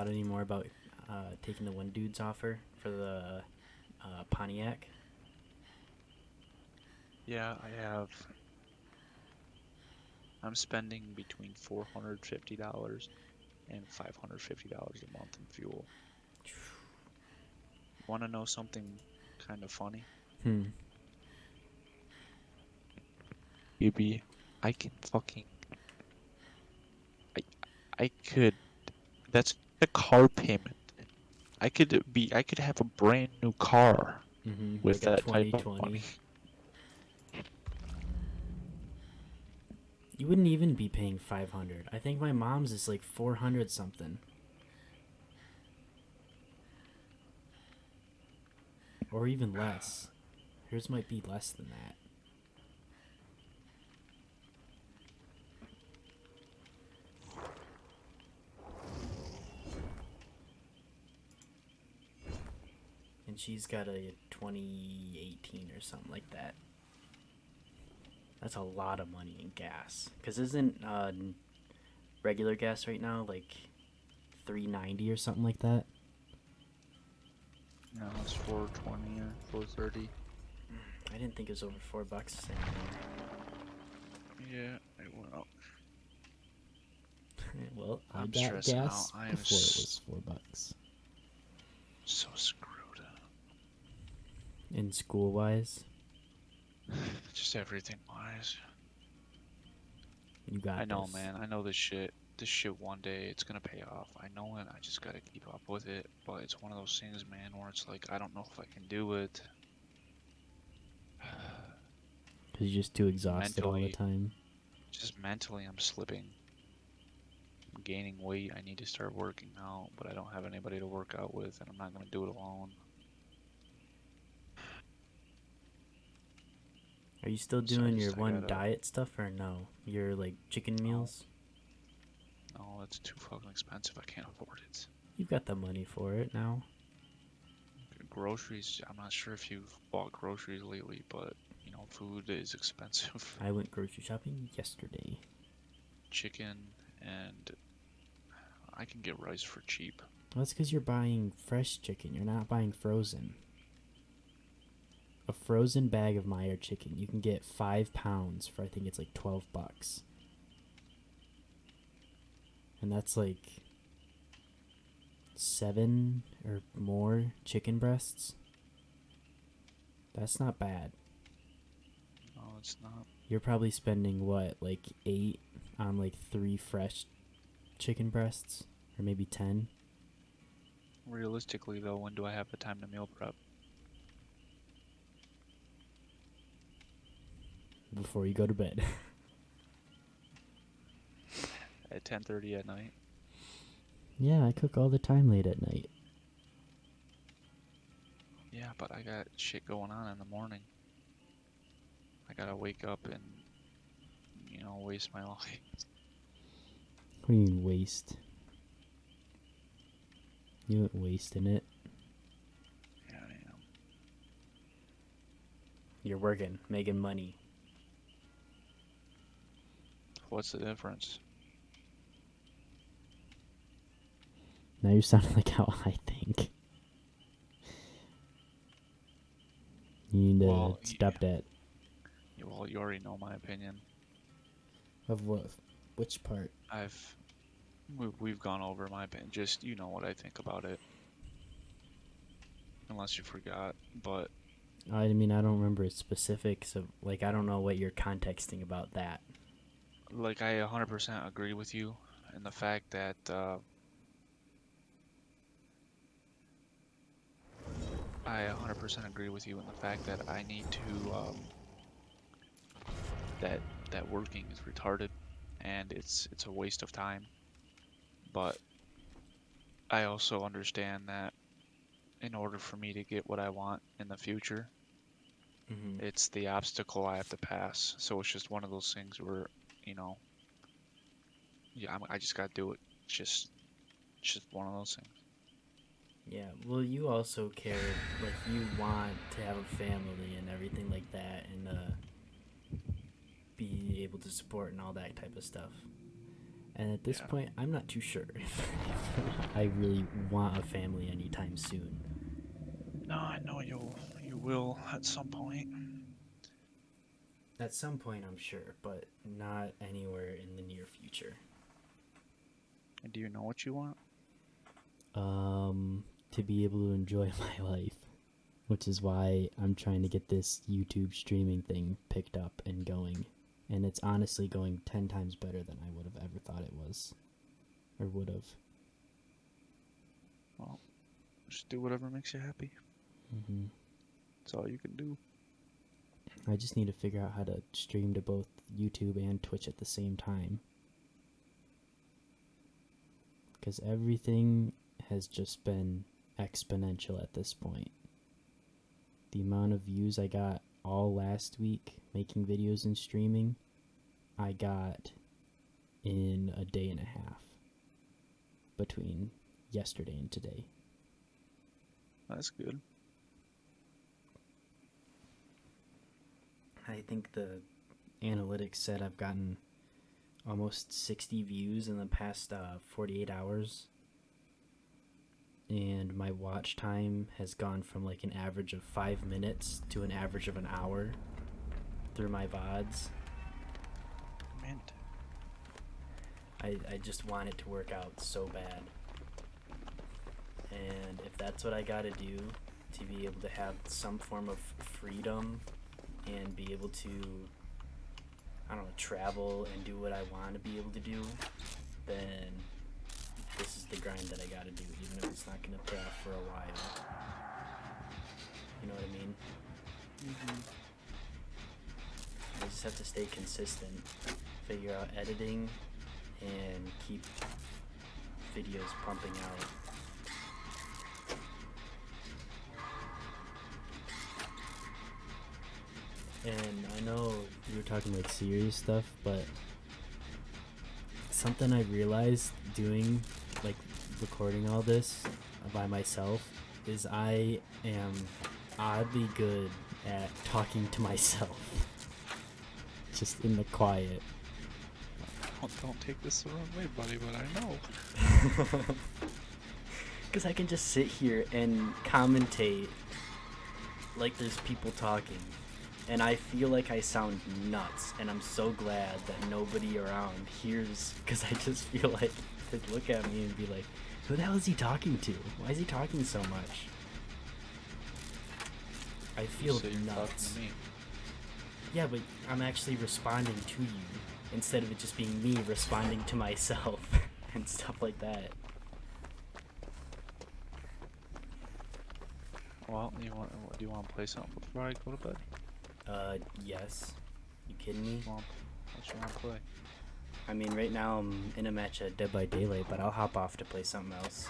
thought any more about taking the one dude's offer for the Pontiac? Yeah, I have. I'm spending between $450 and $550 a month in fuel. Want to know something kind of funny? Hmm. You be, I can fucking, I, I could. That's a car payment. I could have a brand new car Mm-hmm. with Like a that type of money. 2020. You wouldn't even be paying 500. I think my mom's is like 400 something, or even less. Hers might be less than that. And she's got a 2018 or something like that. That's a lot of money in gas. Cause isn't regular gas right now like 390 or something like that? No, it's 420 or 430. I didn't think it was over $4 anymore. Yeah, it went up. Well, I I'm got stressing out. gas I am before it was $4. so screwed. In school wise, Just everything wise. you I got know, this. man. I know this shit. This shit one day it's gonna pay off. I know it. I just gotta keep up with it. But it's one of those things, man, where it's like I don't know if I can do it. Cause you're just too exhausted all the Mentally, time. just mentally, I'm slipping. I'm gaining weight. I need to start working out, but I don't have anybody to work out with, and I'm not gonna do it alone. Are you still So doing your I one gotta. diet stuff or no? Your like chicken No, meals? no, it's too fucking expensive. I can't afford it. You've got the money for it now. Groceries. I'm not sure if you've bought groceries lately, but food is expensive. I went grocery shopping yesterday. Chicken and I can get rice for cheap. Well, that's because you're buying fresh chicken. You're not buying frozen. A frozen bag of Meyer chicken, you can get 5 pounds for I think it's like $12, and that's like 7 or more chicken breasts. That's not bad. No, it's not. You're probably spending what, like 8 on like 3 fresh chicken breasts, or maybe 10 Realistically, though, when do I have the time to meal prep? before you go to bed. At 10:30 at night? Yeah, I cook all the time late at night. Yeah, but I got shit going on in the morning. I gotta wake up and, waste my life. What do you mean waste? You ain't wasting it. Yeah, I am. You're working, making money. What's the difference? Now you're sounding like how I think. You need to Well, stop that. you already know my opinion. Of what? Which part? I've we've gone over my opinion. Just you know what I think about it, unless you forgot. But I mean, I don't remember specifics of, like, I don't know what you're contexting about that. like I 100% agree with you in the fact that I 100% agree with you in the fact that I need to that that working is retarded and it's a waste of time. But I also understand that in order for me to get what I want in the future, Mm-hmm. it's the obstacle I have to pass. So it's just one of those things where, you know, yeah, I just gotta do it. It's just one of those things. Yeah, well, you also care, like, you want to have a family and everything like that, and be able to support and all that type of stuff. And at this Yeah. point, I'm not too sure if I really want a family anytime soon. No, I know you will at some point. At some point, I'm sure, but not anywhere in the near future. And do you know what you want? To be able to enjoy my life, which is why I'm trying to get this YouTube streaming thing picked up and going. And it's honestly going 10 times better than I would have ever thought it was. Or would have. Well, just do whatever makes you happy. Mm-hmm. That's all you can do. I just need to figure out how to stream to both YouTube and Twitch at the same time. Because everything has just been exponential at this point. The amount of views I got all last week making videos and streaming, I got in a day and a half between yesterday and today. That's good. I think the analytics said I've gotten almost 60 views in the past 48 hours. And my watch time has gone from like an average of 5 minutes to an average of an hour through my VODs. Mint. I just want it to work out so bad. And if that's what I gotta do to be able to have some form of freedom and be able to, I don't know, travel and do what I want to be able to do, then this is the grind that I gotta do, even if it's not gonna pay off for a while. You know what I mean? Mm-hmm. I just have to stay consistent, figure out editing, and keep videos pumping out. And I know you were talking like serious stuff, but something I realized doing, like recording all this by myself, is I am oddly good at talking to myself. Just in the quiet. Don't take this the wrong way, buddy, but I know. Because I can just sit here and commentate like there's people talking. And I feel like I sound nuts, and I'm so glad that nobody around hears, because I just feel like they'd look at me and be like, who the hell is he talking to? Why is he talking so much? I feel So you're talking nuts. to me. Yeah, but I'm actually responding to you, instead of it just being me responding to myself, and stuff like that. Well, do you want to play something before I go to bed? Yes. You kidding me? What you want to play? I mean, right now I'm in a match at Dead by Daylight, but I'll hop off to play something else.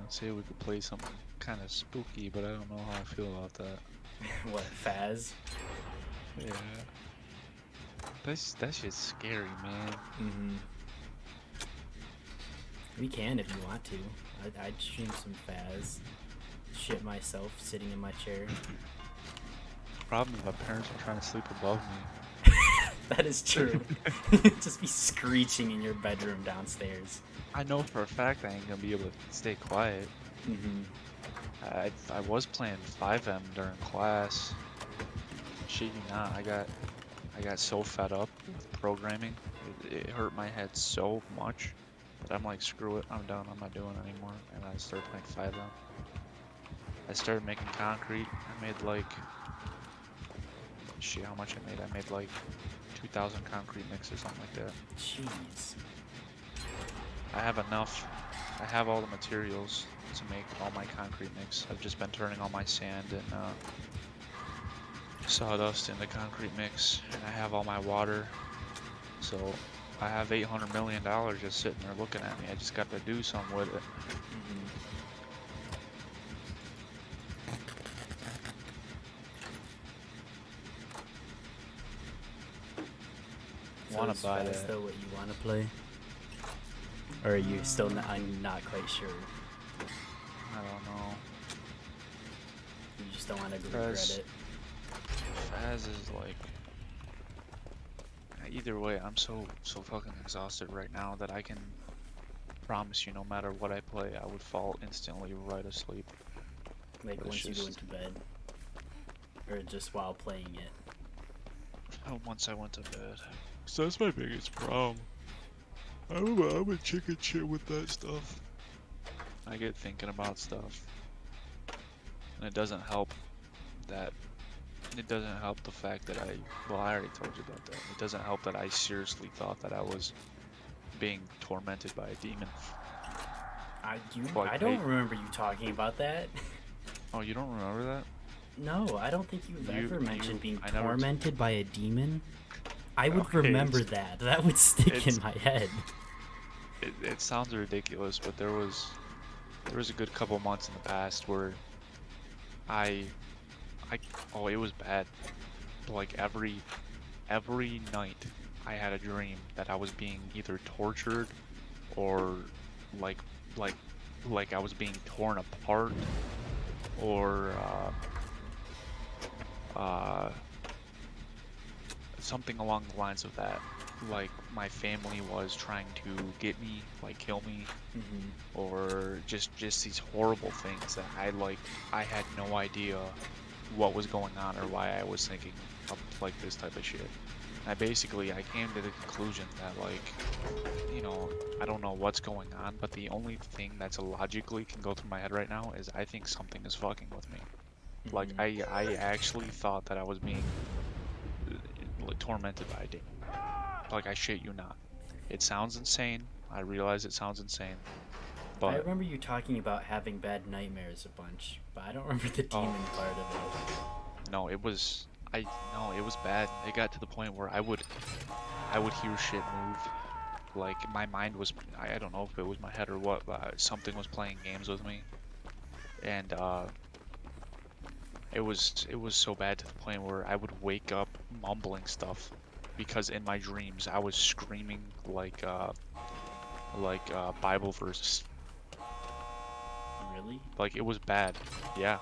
I'd say we could play something kind of spooky, but I don't know how I feel about that. What, Faz? Yeah. That shit's scary, man. Mm-hmm. We can if you want to. I'd stream some Faz. Shit myself sitting in my chair. Problem is my parents are trying to sleep above me. That is true. Just be screeching in your bedroom downstairs. I know for a fact I ain't gonna be able to stay quiet. Mm-hmm. I was playing 5M during class. Shit you not, I got so fed up with programming. It hurt my head so much that I'm like, screw it, I'm done. I'm not doing it anymore. And I started playing 5M. I started making concrete. I made like, shit, how much I made? I made like 2,000 concrete mixes, something like that. Jeez. I have enough. I have all the materials to make all my concrete mix. I've just been turning all my sand and sawdust into concrete mix, and I have all my water. So I have $800 million just sitting there looking at me. I just got to do something with it. Mm-hmm. Want to buy Faz that? though what you want to play? Or are you still not, I'm not quite sure. I don't know. You just don't want to regret it. Faz is like, either way, I'm so fucking exhausted right now that I can promise you, no matter what I play, I would fall instantly right asleep. Like But it's once you go just into bed, or just while playing it. once I went to bed. So that's my biggest problem. I'm a chicken shit with that stuff. I get thinking about stuff, and it doesn't help that. It doesn't help the fact that well, I already told you about that. It doesn't help that I seriously thought that I was being tormented by a demon. I Like don't remember you talking about that. oh, you don't remember that? No, I don't think you've ever mentioned being I never, tormented by a demon. I would okay, remember that. That would stick in it's, my head. it sounds ridiculous, but there was a good couple months in the past where I, oh, it was bad. Like every night I had a dream that I was being either tortured or like like like I was being torn apart or uh something along the lines of that. Like my family was trying to get me, like kill me, Hmm. or just these horrible things that I had no idea what was going on or why I was thinking of like this type of shit. I came to the conclusion that like, I don't know what's going on, but the only thing that's logically can go through my head right now is I think something is fucking with me. Like Hmm. I actually thought that I was being tormented by a demon. Like I shit you not. It sounds insane. I realize it sounds insane, I but remember you talking about having bad nightmares a bunch, but I don't remember the oh demon part of no, it was no, it was bad. It got to the point where I would hear shit move. Like my mind was I don't know if it was my head or what, but something was playing games with me, and it was so bad to the point where I would wake up mumbling stuff because in my dreams I was screaming Bible verses. it. Really? Like it was bad. Yeah.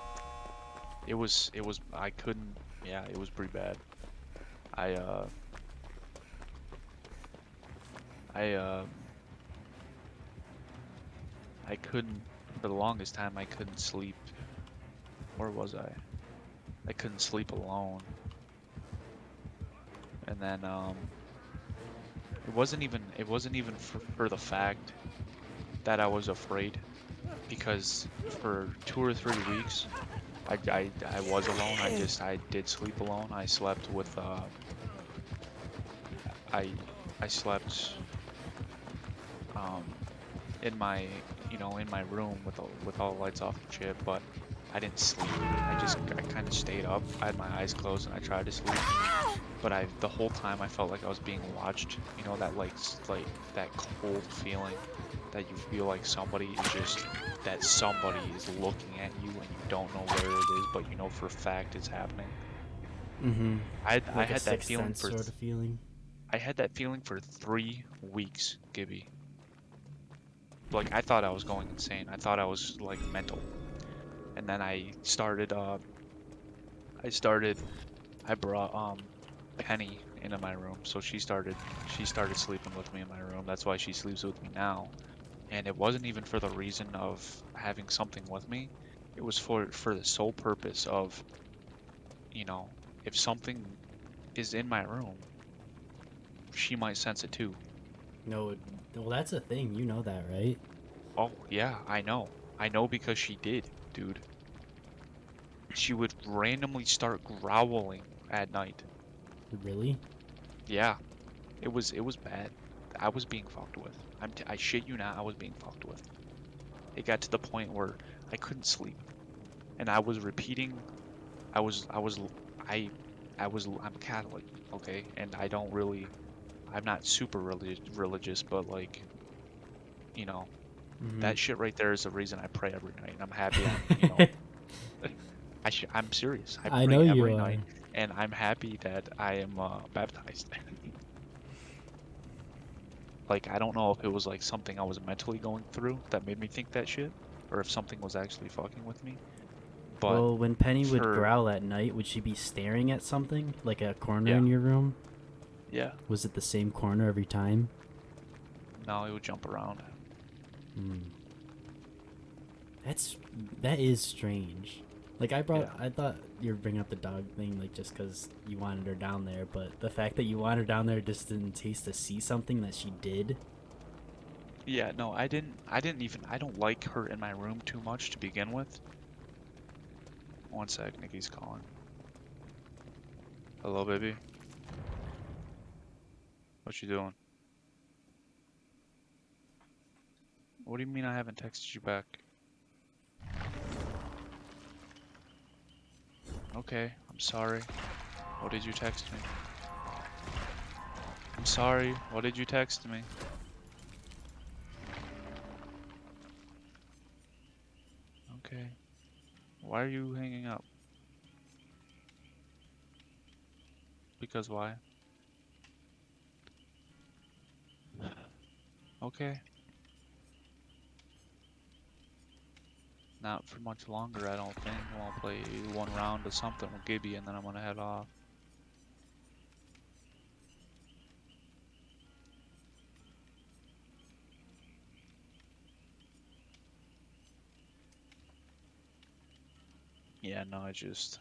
It was I couldn't yeah, it was pretty bad. I uh I I couldn't for the longest time I couldn't sleep. Where was I? I couldn't sleep alone. And then it wasn't even for the fact that I was afraid because for 2 or 3 weeks I was alone. I did sleep alone. I slept with I I slept um in my in my room with all the lights off and shit, but I didn't sleep. I kind of stayed up. I had my eyes closed and I tried to sleep, but the whole time I felt like I was being watched. You know that like that cold feeling that you feel like somebody is looking at you and you don't know where it is, but you know for a fact it's happening. Mm-hmm. I Like a had that sixth feeling sense sort of feeling. I had that feeling for 3 weeks, Gibby. Like I thought I was going insane. I thought I was like mental. And then I started I brought Penny into my room. So she started sleeping with me in my room. That's why she sleeps with me now. And it wasn't even for the reason of having something with me. It was for the sole purpose of, you know, if something is in my room, she might sense it too. No, well, that's a thing. You know that, right? Oh, yeah, I know. I know because she did, dude. She would randomly start growling at night. Really? Yeah, it was bad. I was being fucked with. I shit you not, I was being fucked with. It got to the point where I couldn't sleep, and I was repeating. I was I'm Catholic, okay, and I'm not super religious, but like you know Mm-hmm. that shit right there is the reason I pray every night, and I'm happy I'm serious. I I know pray you every are. night, and I'm happy that I am baptized. Like, I don't know if it was like something I was mentally going through that made me think that shit, or if something was actually fucking with me. But Well, when Penny would for, growl at night, would she be staring at something? Like a corner yeah, in your room? Yeah. Was it the same corner every time? No, he would jump around. Hmm. That's that is strange. Like Yeah. I thought you were bringing up the dog thing, like just because you wanted her down there, but the fact that you wanted her down there just didn't taste to see something that she did. Yeah, no, I didn't even I don't like her in my room too much to begin with. One sec, Nikki's calling. Hello, baby. What you doing? What do you mean I haven't texted you back? Okay, I'm sorry. What did you text me? I'm sorry. What did you text me? Okay. Why are you hanging up? Because why? Okay. Not for much longer, I don't think. I'll play one round of something with Gibby and then I'm gonna head off. Yeah, no, I just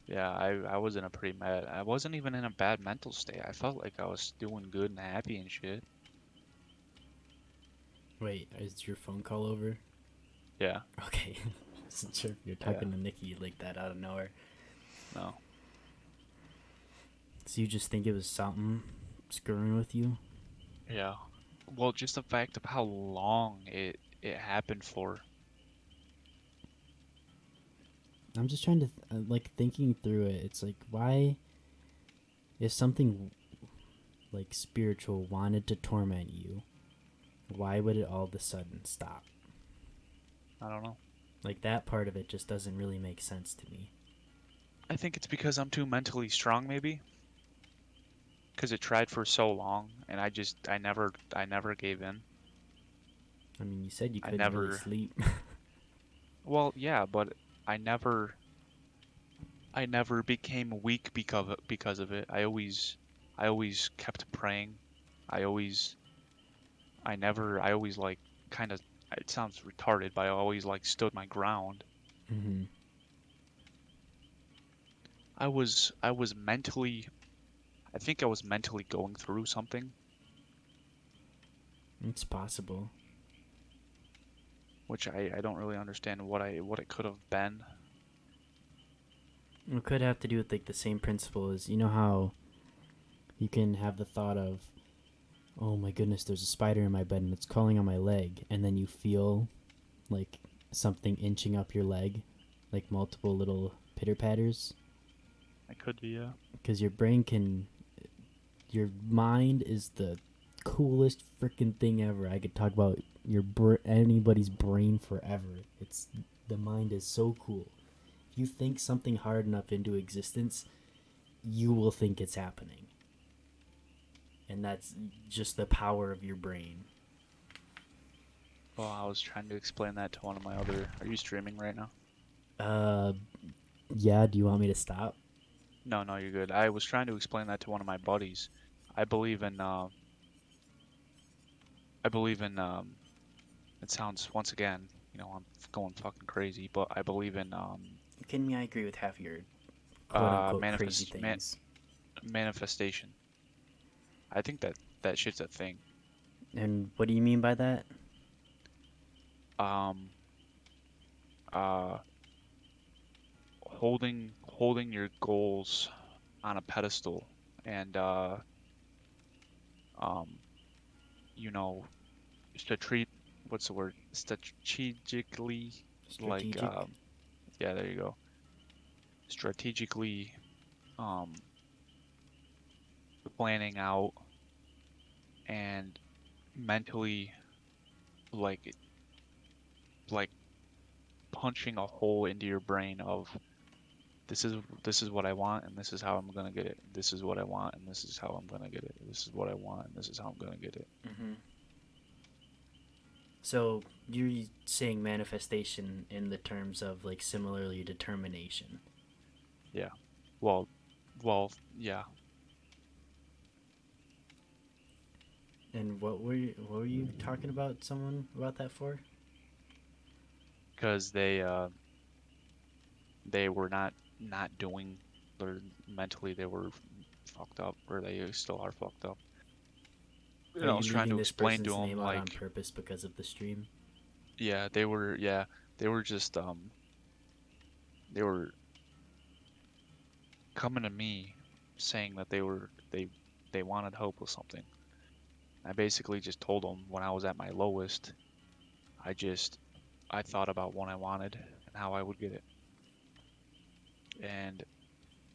yeah, I was in a pretty mad. I wasn't even in a bad mental state. I felt like I was doing good and happy and shit. Wait, is your phone call over? Yeah, Okay. Wasn't sure if you're yeah, talking to Nikki like that out of nowhere. no, So you just think it was something screwing with you? yeah. Well, just the fact of how long it happened for. I'm just trying to like thinking through it. It's like why if something like spiritual wanted to torment you, why would it all of a sudden stop? I don't know. Like that part of it just doesn't really make sense to me. I think it's because I'm too mentally strong, maybe. Because it tried for so long, and I never gave in. I mean, you said you I couldn't really never. sleep. Well, yeah, but I never I never became weak because of it. I always kept praying. I always I always like kind of it sounds retarded, but I always like stood my ground. Hmm. I was mentally I think I was mentally going through something, It's possible. which I don't really understand what it could have been. It could have to do with like the same principle as you know how you can have the thought of, oh my goodness, there's a spider in my bed and it's crawling on my leg, and then you feel like something inching up your leg, like multiple little pitter patters, It could be because your brain can, your mind is the coolest freaking thing ever. I could talk about anybody's brain forever. It's the mind is so cool. If you think something hard enough into existence, you will think it's happening. And that's just the power of your brain. well, I was trying to explain that to one of my other. Are you streaming right now? Uh, yeah, do you want me to stop? No, no, you're good. I was trying to explain that to one of my buddies. I believe in I believe in it sounds once again, I'm going fucking crazy, but I believe in Kidding me? I agree with half your quote unquote crazy manifest things. manifestation. I think that that shit's a thing. And what do you mean by that? Um uh holding your goals on a pedestal and um you know to treat what's the word strategically like Strategic? yeah, there you go, strategically um planning out and mentally like like punching a hole into your brain of this is what I want and this is how I'm gonna get it. This is what I want and this is how I'm gonna get it. This is what I want and this is how I'm gonna get it. Mm-hmm. So you're saying manifestation in the terms of like similarly determination. Yeah. Well, well, yeah. And what were you talking about someone about that for? because they were not doing their mentally they were fucked up, or they still are fucked up. Are And I you was trying leaving to this explain to person's them name out on like, purpose because of the stream? yeah, they were just they were coming to me saying that they wanted help with something. I basically just told them when I was at my lowest, I just I thought about what I wanted and how I would get it. And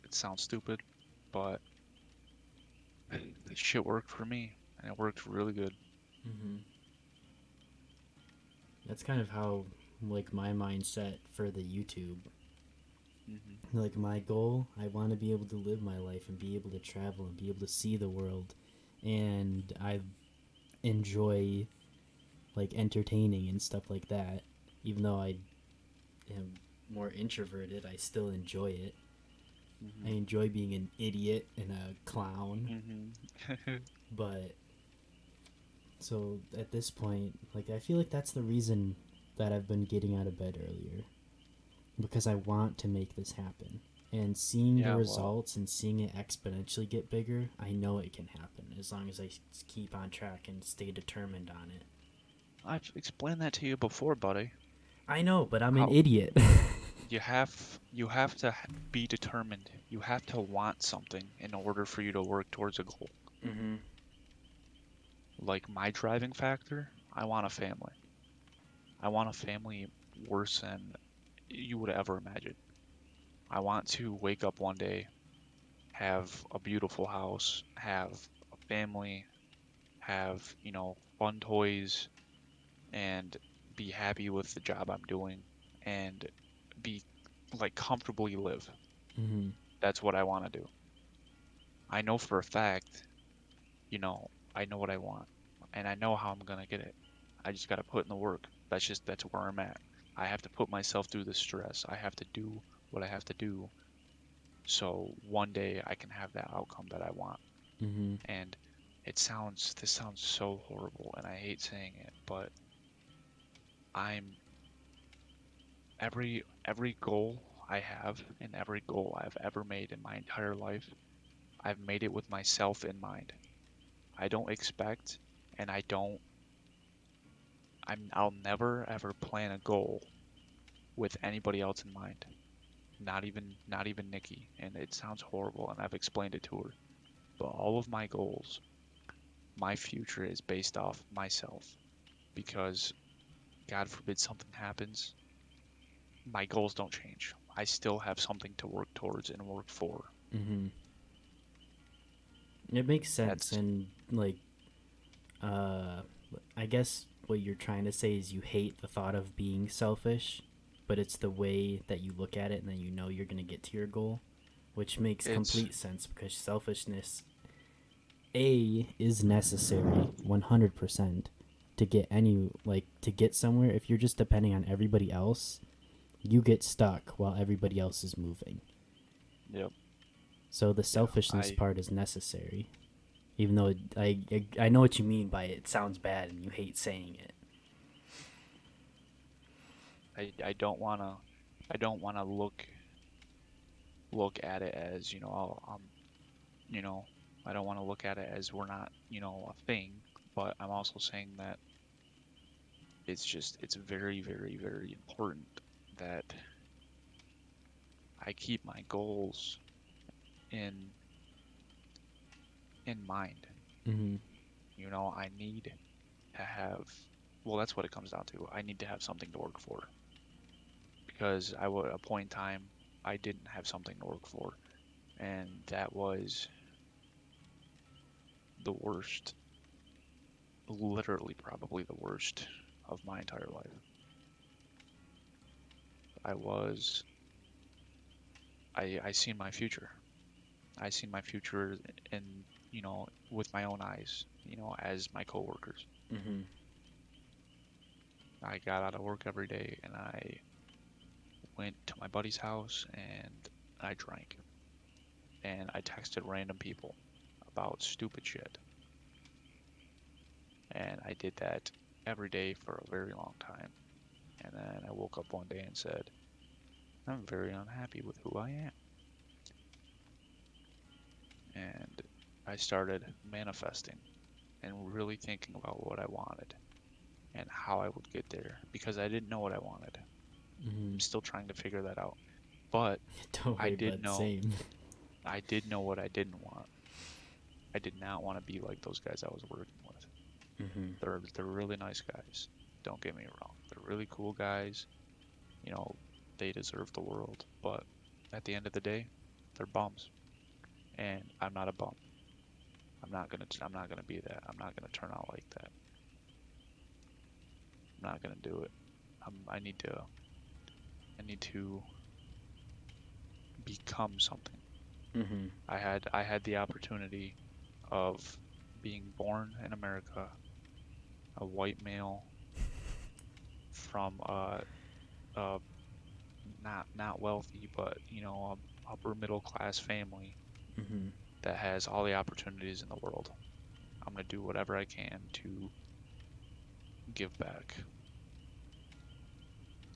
it sounds stupid, but this shit worked for me, and it worked really good. Mm-hmm. That's kind of how, like, my mindset for the YouTube. Hmm. Like, my goal, I want to be able to live my life and be able to travel and be able to see the world. And I enjoy, like, entertaining and stuff like that. Even though I am more introverted, I still enjoy it. I Hmm. enjoy being an idiot and a clown. Hmm. But, so at this point, like, I feel like that's the reason that I've been getting out of bed earlier, because I want to make this happen. And seeing the Yeah, well, results and seeing it exponentially get bigger, I know it can happen as long as I keep on track and stay determined on it. I've explained that to you before, buddy. I know, but I'm an How idiot. you have to be determined. You have to want something in order for you to work towards a goal. Mm-hmm. Like my driving factor, I want a family. I want a family worse than you would ever imagine. I want to wake up one day, have a beautiful house, have a family, have, fun toys, and be happy with the job I'm doing, and be like comfortably live. Mm-hmm. That's what I want to do. I know for a fact, I know what I want, and I know how I'm gonna get it. I just gotta put in the work. That's where I'm at. I have to put myself through the stress. I have to do what I have to do so one day I can have that outcome that I want. Mm-hmm. And this sounds so horrible, and I hate saying it, but I'm every goal I have and every goal I've ever made in my entire life, I've made it with myself in mind. I don't expect, and I'll never ever plan a goal with anybody else in mind. Not even Nikki. And it sounds horrible, and I've explained it to her. But all of my goals, my future is based off myself, because God forbid something happens, my goals don't change. I still have something to work towards and work for. Mm-hmm. It makes sense, That's and like, uh, I guess what you're trying to say is you hate the thought of being selfish, but it's the way that you look at it, and then you know you're gonna get to your goal, which makes it's complete sense because selfishness is necessary 100% to get any, like, to get somewhere. If you're just depending on everybody else, you get stuck while everybody else is moving. Yep. So the Yeah. selfishness I part is necessary, even though I know what you mean by it. It sounds bad and you hate saying it. I don't wanna look at it as, you know, I don't want to look at it as we're not, a thing, but I'm also saying that it's very, very, very important that I keep my goals in mind. Mm-hmm. I need to have, well, that's what it comes down to. I need to have something to work for, because at a point in time, I didn't have something to work for, and that was the worst, literally probably the worst of my entire life. I was, I seen my future. I seen my future in, with my own eyes, as my coworkers. Mm-hmm. I got out of work every day and I went to my buddy's house and I drank and I texted random people about stupid shit. And I did that every day for a very long time. And then I woke up one day and said, I'm very unhappy with who I am. And I started manifesting and really thinking about what I wanted and how I would get there because I didn't know what I wanted. Mm-hmm. I'm still trying to figure that out. But Don't I worry, did bud. know Same. I did know what I didn't want. I did not want to be like those guys I was working with. Mm-hmm. They're really nice guys. Don't get me wrong. They're really cool guys. You know, they deserve the world. But at the end of the day, they're bums. And I'm not a bum. I'm not gonna be that. I'm not gonna turn out like that. I'm not gonna do it. I need to become something. Mm-hmm. I had the opportunity of being born in America, a white male from a not wealthy, but upper middle class family Mm-hmm. that has all the opportunities in the world. I'm gonna do whatever I can to give back,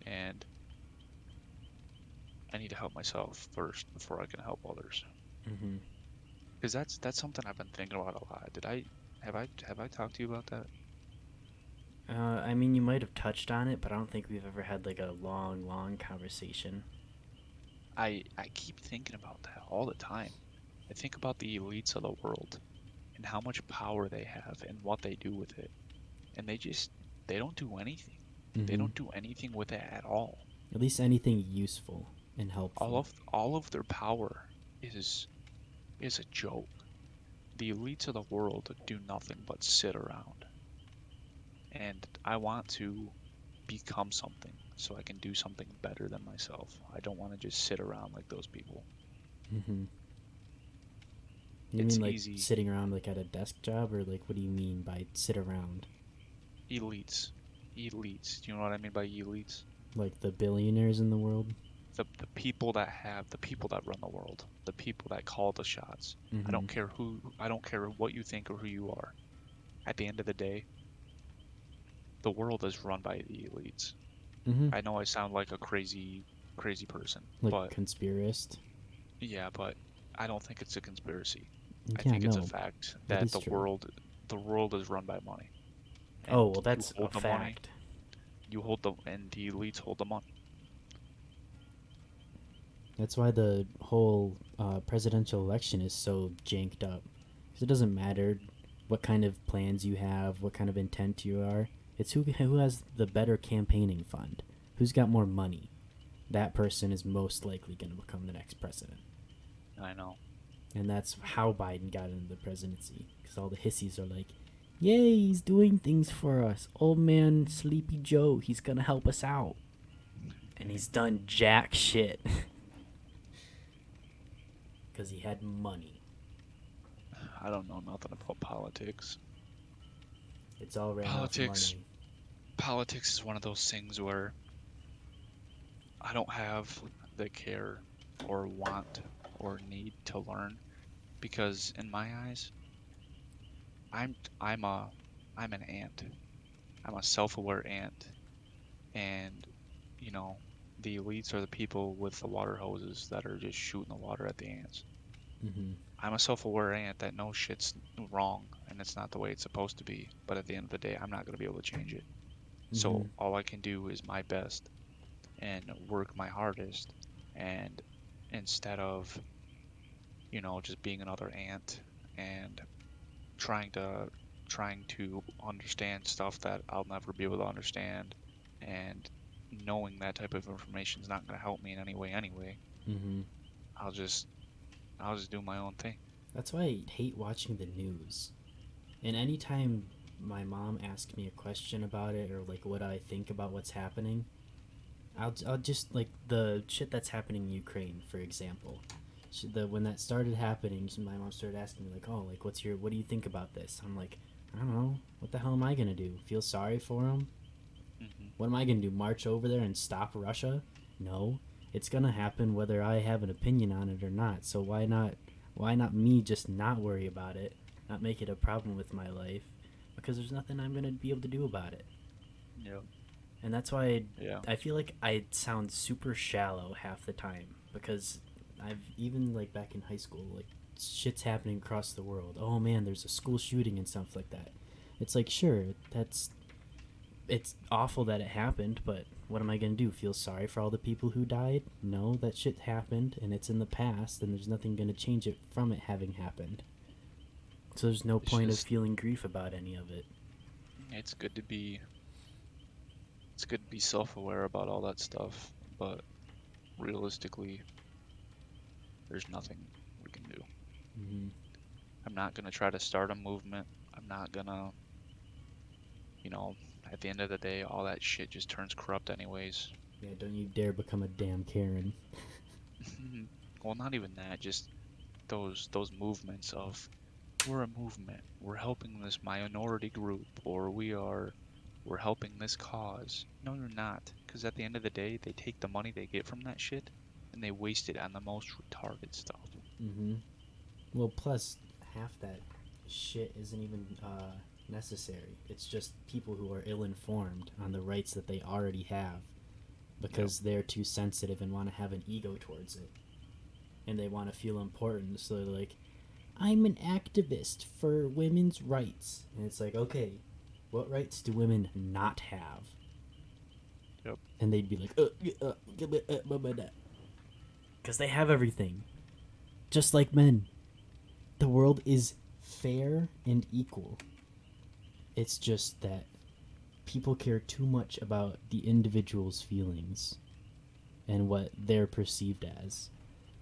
and I need to help myself first before I can help others. Mm-hmm. Because that's something I've been thinking about a lot. Have I talked to you about that? I mean, you might have touched on it, but I don't think we've ever had like a long, long conversation. I keep thinking about that all the time. I think about the elites of the world and how much power they have and what they do with it. And they don't do anything. They Mm-hmm. don't do anything with it at all. At least anything useful and helpful. All of their power is is a joke. The elites of the world do nothing but sit around. And I want to become something so I can do something better than myself. I don't want to just sit around like those people. Mm-hmm. You It's mean like easy. sitting around like at a desk job, or like what do you mean by sit around? Elites. Elites. Do you know what I mean by elites? Like the billionaires in the world? The the people that run the world, the people that call the shots. Mm-hmm. I don't care what you think or who you are. At the end of the day, the world is run by the elites. Mm-hmm. I know I sound like a crazy person, Like but conspiracist? yeah, but I don't think it's a conspiracy. I Yeah, think it's a no, fact it that is true. the world is run by money. Oh, And well, you that's a hold the money, fact. and the elites hold the money. That's why the whole presidential election is so janked up. Because it doesn't matter what kind of plans you have, what kind of intent you are. It's who has the better campaigning fund. Who's got more money? That person is most likely going to become the next president. I know. And that's how Biden got into the presidency. Because all the hissies are like, yay, he's doing things for us. Old man Sleepy Joe, he's going to help us out. And he's done jack shit. Because he had money. I don't know nothing about politics. It's all ran off Politics money. Politics is one of those things where I don't have the care or want or need to learn because in my eyes, I'm I'm a I'm an ant. I'm a self-aware ant, and you know, the elites are the people with the water hoses that are just shooting the water at the ants. Mm-hmm. I'm a self-aware ant that knows shit's wrong and it's not the way it's supposed to be, but at the end of the day, I'm not going to be able to change it. Mm-hmm. So all I can do is my best and work my hardest, and instead of, just being another ant and trying to trying to understand stuff that I'll never be able to understand, and knowing that type of information is not going to help me in any way anyway, Mm-hmm. I'll just I'll just do my own thing. That's why I hate watching the news. And anytime my mom asks me a question about it or like what I think about what's happening, I'll just like the shit that's happening in Ukraine, for example. When that started happening, my mom started asking me like, "Oh, like what do you think about this?" I'm like, "I don't know. What the hell am I gonna do? Feel sorry for him? Hmm. What am I gonna do? March over there and stop Russia? No. It's gonna happen whether I have an opinion on it or not. So why not? Why not me just not worry about it? Not make it a problem with my life. because there's nothing I'm gonna be able to do about it. Yeah. And that's why Yeah. I feel like I sound super shallow half the time, because I've even like back in high school, like shit's happening across the world. Oh man, there's a school shooting and stuff like that. It's like, sure, it's awful that it happened, but what am I gonna do? Feel sorry for all the people who died? No, that shit happened and it's in the past, and there's nothing gonna change it from it having happened. So there's no It's point of just feeling grief about any of it. it's good to be it's good to be self-aware about all that stuff, but realistically, there's nothing we can do. Mm-hmm. I'm not gonna try to start a movement. I'm not gonna, you know, at the end of the day, all that shit just turns corrupt anyways. Yeah, don't you dare become a damn Karen. Well, not even that, just those movements of we're a movement, we're helping this minority group, or we're helping this cause. No, you're not, because at the end of the day, they take the money they get from that shit and they waste it on the most retarded stuff. Mm-hmm. Well, plus half that shit isn't even necessary. It's just people who are ill-informed on the rights that they already have Yep. because they're too sensitive and want to have an ego towards it, and they want to feel important. So they're like, "I'm an activist for women's rights," and it's like, okay, what rights do women not have? Yep. And they'd be like, because they have everything, just like men. The world is fair and equal. It's just that people care too much about the individual's feelings and what they're perceived as.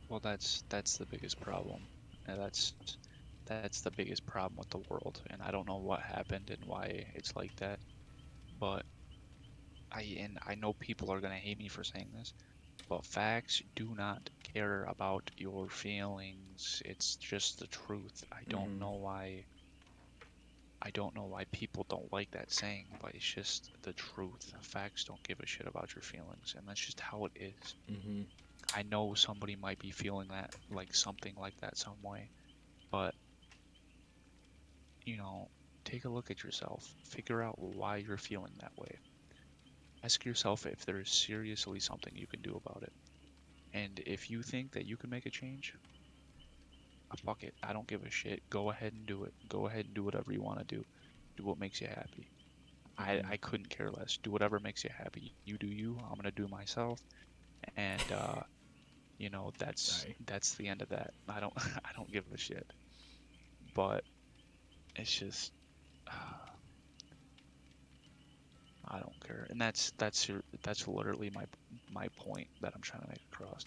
Well, that's the biggest problem. And that's the biggest problem with the world. And I don't know what happened and why it's like that. But I know people are gonna hate me for saying this, but facts do not care about your feelings. It's just the truth. Mm-hmm. I don't know why people don't like that saying, but it's just the truth. Facts don't give a shit about your feelings, and that's just how it is. Mm-hmm. I know somebody might be feeling that, like something like that some way, but you know, take a look at yourself. Figure out why you're feeling that way. Ask yourself if there is seriously something you can do about it. And if you think that you can make a change, fuck it. I don't give a shit. Go ahead and do it. Go ahead and do whatever you want to do. Do what makes you happy. Mm-hmm. I couldn't care less. Do whatever makes you happy. You do you. I'm gonna do myself. And you know, Sorry. that's the end of that. I don't I don't give a shit. But it's just I don't care. And that's literally my point that I'm trying to make across.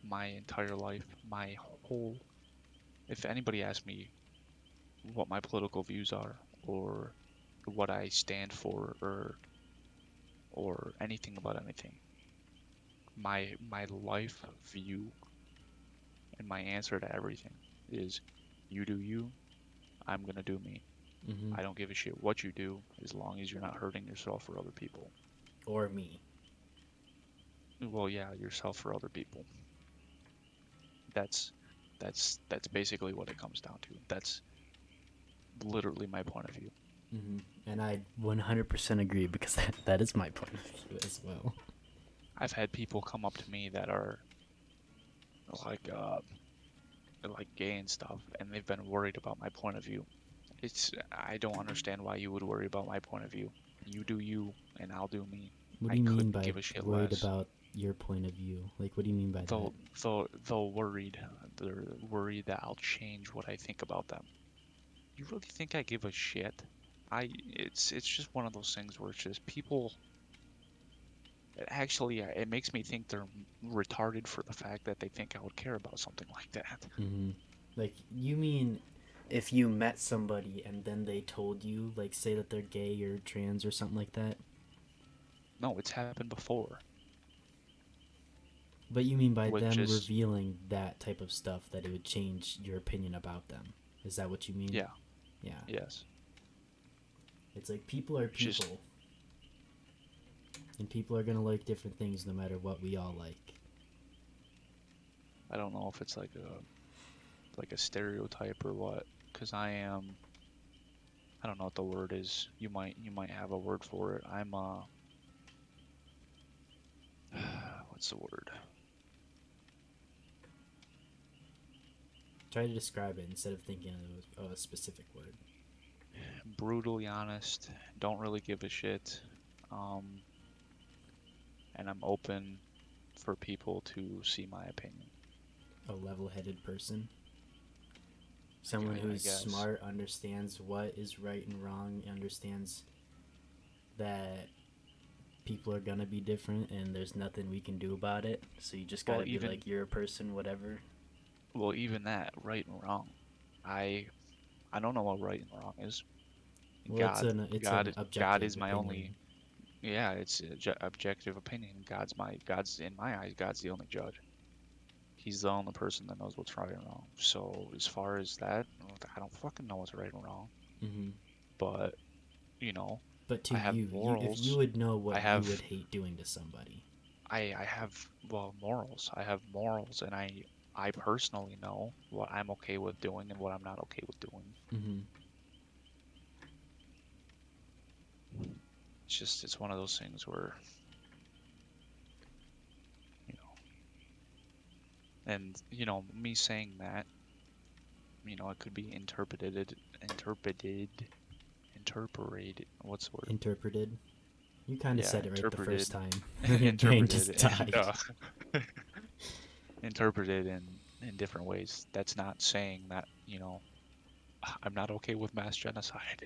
My entire life, my whole if anybody asks me what my political views are or what I stand for or anything about anything, my life view and my answer to everything is you do you, I'm gonna do me. Mm-hmm. I don't give a shit what you do as long as you're not hurting yourself or other people. Or me. Well, yeah, yourself or other people. That's that's basically what it comes down to. That's literally my point of view. Mm-hmm. And I 100% agree, because that is my point of view as well. I've had people come up to me that are like like gay and stuff, and they've been worried about my point of view. It's I don't understand why you would worry about my point of view. You do you, and I'll do me. What do I you mean couldn't by give a shit worried less. about your point of view? Like, what do you mean by that? They'll worried. They're worried that I'll change what I think about them. You really think I give a shit? It's just one of those things where it's just people. Actually, it makes me think they're retarded for the fact that they think I would care about something like that. Mm-hmm. Like, you mean if you met somebody and then they told you, like, say that they're gay or trans or something like that? No, it's happened before. But you mean by With them just revealing that type of stuff that it would change your opinion about them? Is that what you mean? yeah, Yeah. yes. It's like people are It's just people, and people are gonna like different things no matter what we all like. I don't know if it's like a stereotype or what, because I am I don't know what the word is. You might have a word for it. I'm what's the word? Try to describe it instead of thinking of a specific word. Brutally honest. Don't really give a shit. Um, and I'm open for people to see my opinion. A level-headed person. Yeah, Someone I who's guess. smart, understands what is right and wrong, understands that people are gonna be different and there's nothing we can do about it. So you just Well, gotta be even like, you're a person, whatever. well, even that, right and wrong. I I don't know what right and wrong is. Well, it's an God objective is my only. opinion. Yeah, it's objective opinion. God's in my eyes. God's the only judge. He's the only person that knows what's right and wrong. So as far as that, I don't fucking know what's right and wrong. Hmm. But you know, But to I have you, if you morals. would know I what you would have hate doing to somebody. I have well morals. I have morals, and I personally know what I'm okay with doing and what I'm not okay with doing. Hmm. It's one of those things where you know, and me saying that, it could be interpreted, interpreted. What's the word? Interpreted. You kind of Yeah, said it right the first interpreted, time. Your brain interpreted, just and died. interpreted in different ways. That's not saying that I'm not okay with mass genocide.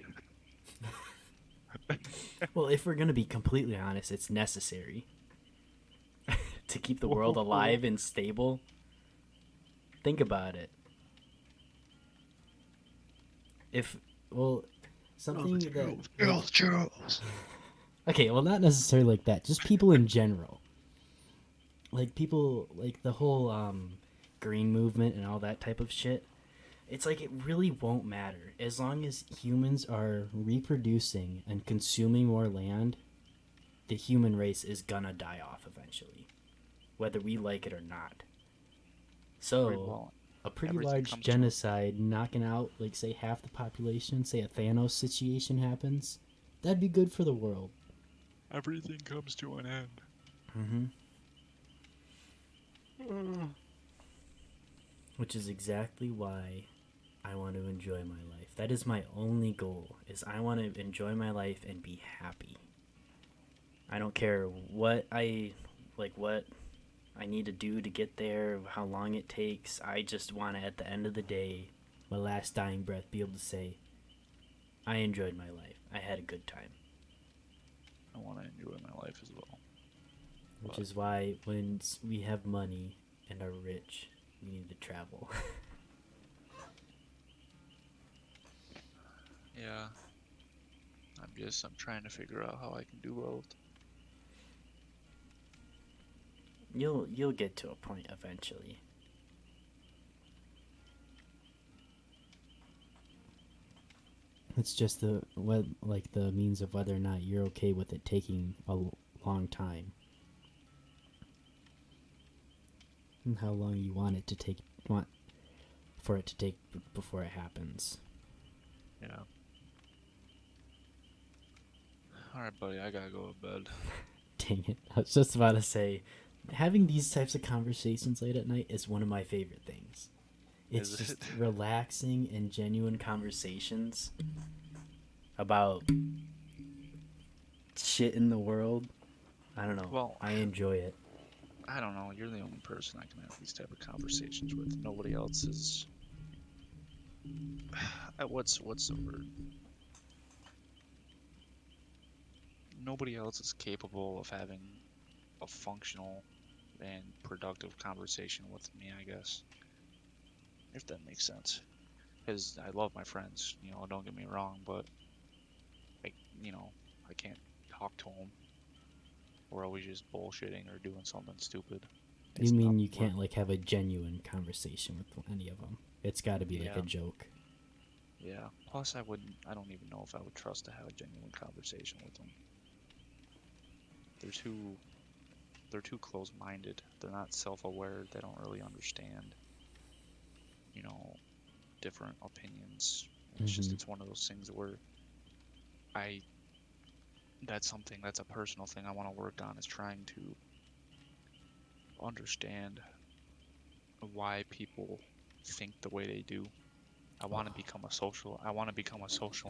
Well, if we're gonna be completely honest, it's necessary to keep the world Whoa. alive and stable. Think about it. If well, something that like Charles. okay, well, not necessarily like that. Just people in general. Like people like the whole green movement and all that type of shit. It's like it really won't matter as long as humans are reproducing and consuming more land. The human race is gonna die off eventually, whether we like it or not. So, Well, a pretty everything large comes to genocide knocking out, like, say, half the population, say a Thanos situation happens, that'd be good for the world. everything comes to an end. Mm-hmm. Which is exactly why I want to enjoy my life. That is my only goal. Is I want to enjoy my life and be happy. I don't care what I need to do to get there, how long it takes. I just want to, at the end of the day, my last dying breath, be able to say, I enjoyed my life. I had a good time. I want to enjoy my life as well. Which But is why when we have money and are rich, we need to travel. yeah, I'm trying to figure out how I can do both. You'll get to a point eventually. It's just the means of whether or not you're okay with it taking a long time, and how long you want for it to take before it happens. Yeah. All right, buddy, I gotta go to bed. Dang it! I was just about to say, having these types of conversations late at night is one of my favorite things. It's Is just it? relaxing and genuine conversations about shit in the world. I don't know. Well, I enjoy it. I don't know. You're the only person I can have these type of conversations with. Nobody else is. What's the word? Nobody else is capable of having a functional and productive conversation with me, I guess, if that makes sense. Because I love my friends, don't get me wrong, but I, you know, I can't talk to them. We're always just bullshitting or doing something stupid. You It's not, mean you can't like have a genuine conversation with any of them? It's got to be like a yeah, joke. yeah. Plus, I don't even know if I would trust to have a genuine conversation with them. They're too, they're too close-minded. They're not self-aware. They don't really understand, you know, different opinions. And Hmm. it's one of those things where I that's something that's a personal thing I want to work on is trying to understand why people think the way they do. I want to become a social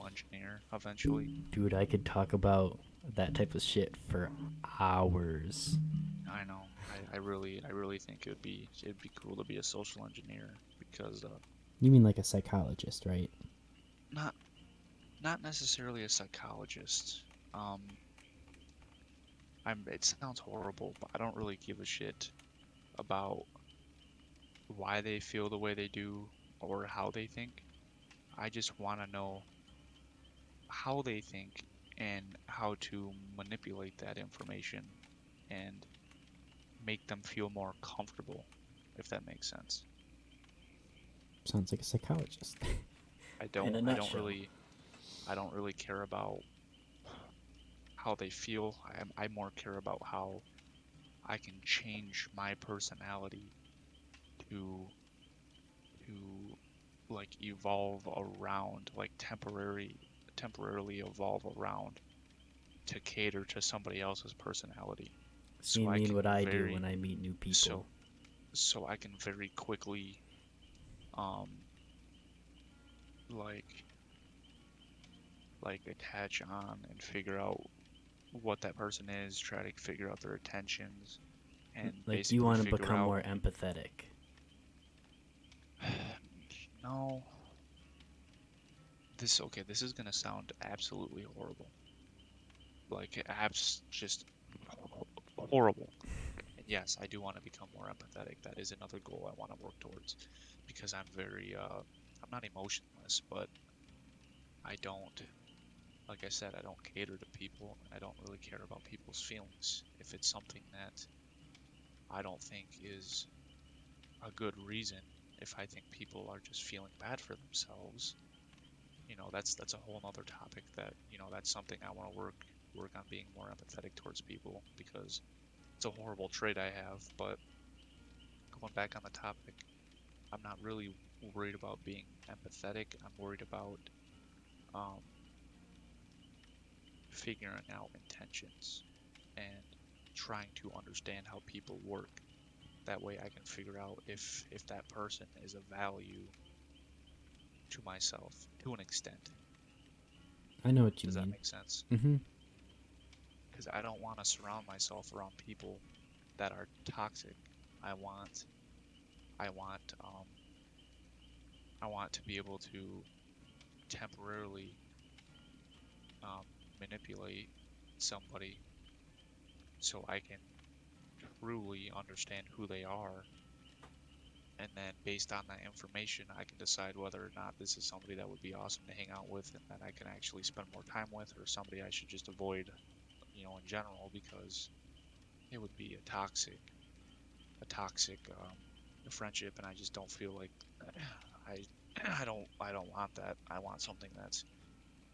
engineer eventually. Dude, I could talk about that type of shit for hours. I know. I really think it'd be cool to be a social engineer because You mean like a psychologist, right? not not necessarily a psychologist. Um, it sounds horrible, but I don't really give a shit about why they feel the way they do or how they think. I just want to know how they think and how to manipulate that information and make them feel more comfortable, if that makes sense. Sounds like a psychologist. In a nutshell. I don't really care about how they feel. I more care about how I can change my personality to to like evolve around like temporarily evolve around to cater to somebody else's personality. So So you I mean can what I do when very I meet new people? so so I can very quickly um like attach on and figure out what that person is, try to figure out their intentions and Like you basically want to figure become out more empathetic. no, this is gonna sound absolutely horrible. Like abs just horrible. And yes, I do want to become more empathetic. That is another goal I want to work towards because I'm not emotionless, but I don't like I said, I don't cater to people and I don't really care about people's feelings. If it's something that I don't think is a good reason, if I think people are just feeling bad for themselves, that's a whole nother topic that, that's something I want to work on being more empathetic towards people because it's a horrible trait I have, but going back on the topic, I'm not really worried about being empathetic. I'm worried about um, figuring out intentions and trying to understand how people work. That way I can figure out if that person is of value to myself to an extent. I know what you Does that mean. make sense? Mm-hmm. Because I don't want to surround myself around people that are toxic. I want I want I want to be able to temporarily um, manipulate somebody so I can truly understand who they are. And then based on that information, I can decide whether or not this is somebody that would be awesome to hang out with and that I can actually spend more time with, or somebody I should just avoid, in general, because it would be a toxic friendship, and I just don't feel like I, I don't want that. I want something that's,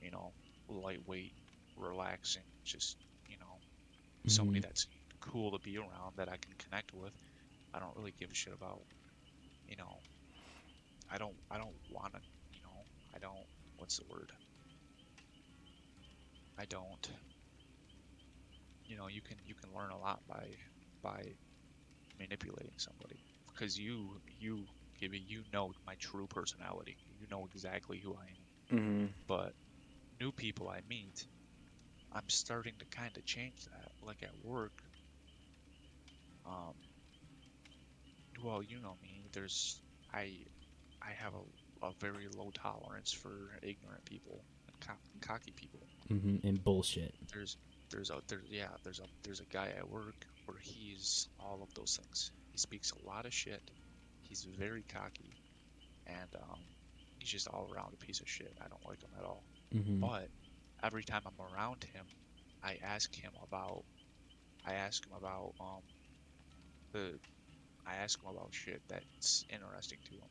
you know, lightweight, relaxing, just, you know, somebody Mm-hmm. that's cool to be around that I can connect with. I don't really give a shit about, you know, I don't want to, you know, I don't, what's the word? I don't, you can learn a lot by manipulating somebody because Gibby, you know my true personality. You know exactly who I am. Mm-hmm. But new people I meet, I'm starting to kind of change that. Like at work, um, well, you know me. I I have a very low tolerance for ignorant people and cocky people. Mm-hmm. And bullshit. There's there's a guy at work where he's all of those things. He speaks a lot of shit. He's very cocky, and he's just all around a piece of shit. I don't like him at all. Mm-hmm. But every time I'm around him, I ask him about I ask him about the I ask him about shit that's interesting to him.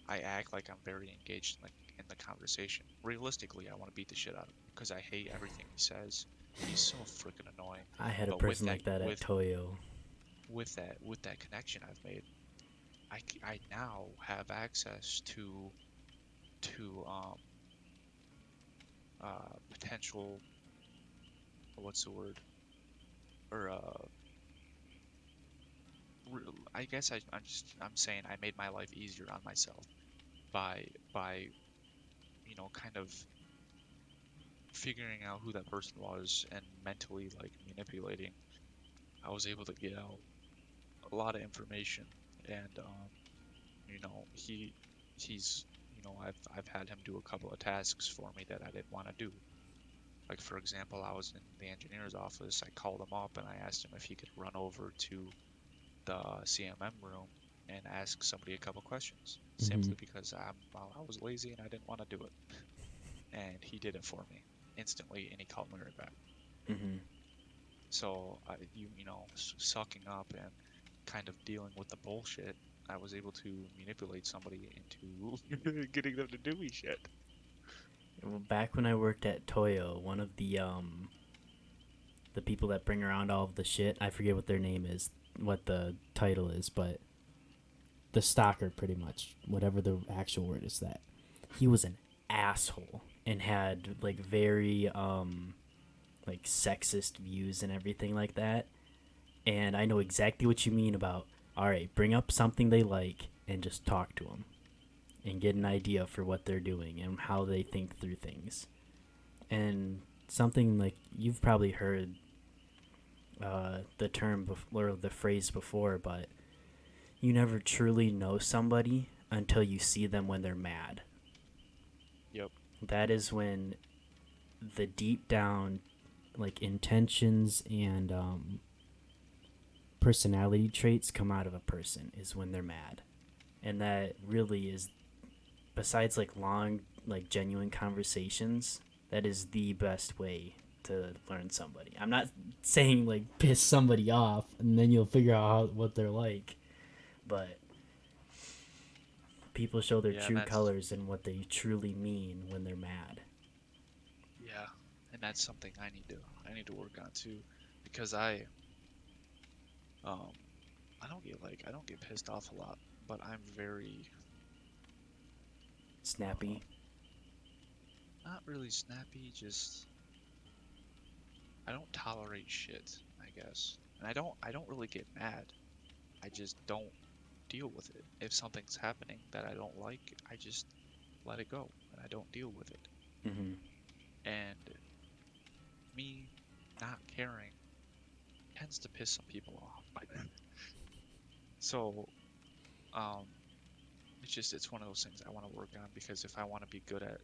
I act like I'm very engaged in the conversation. Realistically, I want to beat the shit out of him because I hate everything he says. He's so freaking annoying. I had a But person like that at Toyo. with that connection I've made, I now have access to potential, what's the word? Or I guess I'm saying I made my life easier on myself by by kind of figuring out who that person was and mentally like manipulating. I was able to get out a lot of information, and he's I've had him do a couple of tasks for me that I didn't want to do. Like for example, I was in the engineer's office. I called him up and I asked him if he could run over to the CMM room and ask somebody a couple questions, Mm-hmm. simply because I was lazy and I didn't want to do it. And he did it for me instantly, and he called me right back. Mm-hmm. So sucking up and kind of dealing with the bullshit, I was able to manipulate somebody into getting them to do me shit. Well, back when I worked at Toyo, one of the people that bring around all of the shit, I forget what their name is, what the title is, but the stalker, pretty much, whatever the actual word is, that he was an asshole and had like very like sexist views and everything like that. And I know exactly what you mean about, all right, bring up something they like and just talk to them and get an idea for what they're doing and how they think through things. And something like you've probably heard the term or the phrase before, but you never truly know somebody until you see them when they're mad. Yep. That is when the deep down like intentions and personality traits come out of a person, is when they're mad. And that really is, besides like long like genuine conversations, that is the best way to learn somebody. I'm not saying like piss somebody off and then you'll figure out what they're like, but people show their Yeah, and true that's colors and what they truly mean when they're mad. yeah, and that's something I need to work on too, because um I don't get pissed off a lot, but I'm very Snappy. um not really snappy, just I don't tolerate shit, I guess. And I don't really get mad. I just don't deal with it. If something's happening that I don't like, I just let it go and I don't deal with it. Mm-hmm. And me not caring tends to piss some people off. So, um, it's one of those things I want to work on, because if I want to be good at,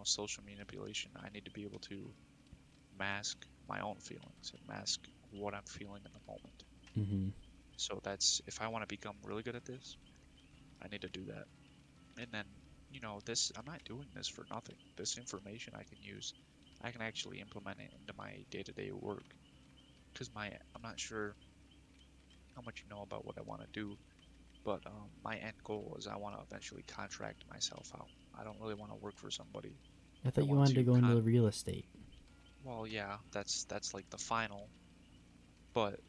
social manipulation, I need to be able to mask my own feelings and mask what I'm feeling in the moment. Mm-hmm. So that's if I want to become really good at this, I need to do that. And then, this I'm not doing this for nothing. This information I can use, I can actually implement it into my day-to-day work. Because I'm not sure how much you know about what I want to do, but my end goal is I want to eventually contract myself out. I don't really want to work for somebody. I I thought you want wanted to to go into real estate. well, yeah, that's like the final. But,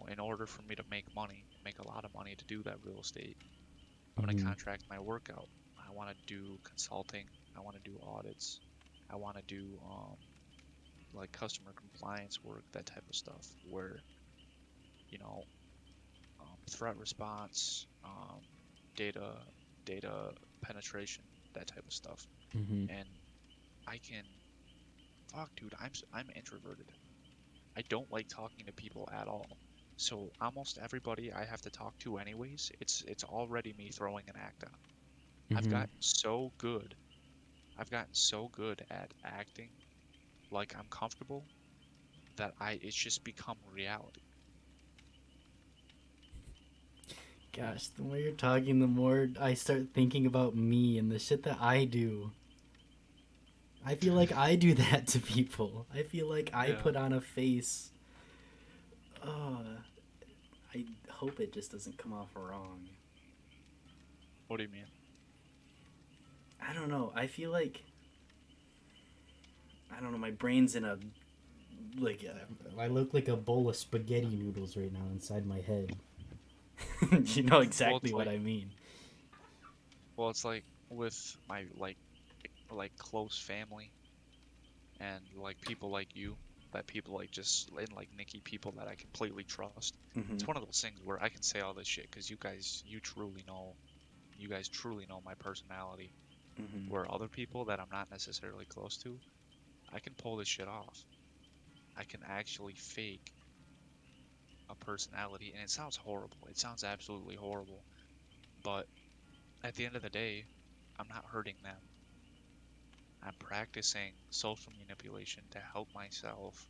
in order for me to make a lot of money to do that real estate, I'm going to Mm-hmm. contract my work out. I want to do consulting. I want to do audits. I want to do like customer compliance work, that type of stuff, where, you know, threat response, data, data penetration, that type of stuff. Mm-hmm. And I can, fuck, dude, I'm introverted. I don't like talking to people at all. So almost everybody I have to talk to anyways, it's already me throwing an act out. I've Mm-hmm. gotten so good. I've gotten so good at acting like I'm comfortable that I it's just become reality. Gosh, the more you're talking, the more I start thinking about me and the shit that I do. I feel like I do that to people. I feel like I Yeah. put on a face. Oh, I hope it just doesn't come off wrong. What do you mean? I don't know. I feel like I don't know. My brain's in a like. I look like a bowl of spaghetti noodles right now inside my head. You know Well, exactly it's what like I mean. it's like with my like close family. and like people like you, that people like just and like Nikki, people that I completely trust. Mm-hmm. It's one of those things where I can say all this shit because you guys truly know my personality. Mm-hmm. Where other people that I'm not necessarily close to, I can pull this shit off. I can actually fake a personality, and it sounds horrible. It sounds absolutely horrible. But at the end of the day, I'm not hurting them. I'm practicing social manipulation to help myself,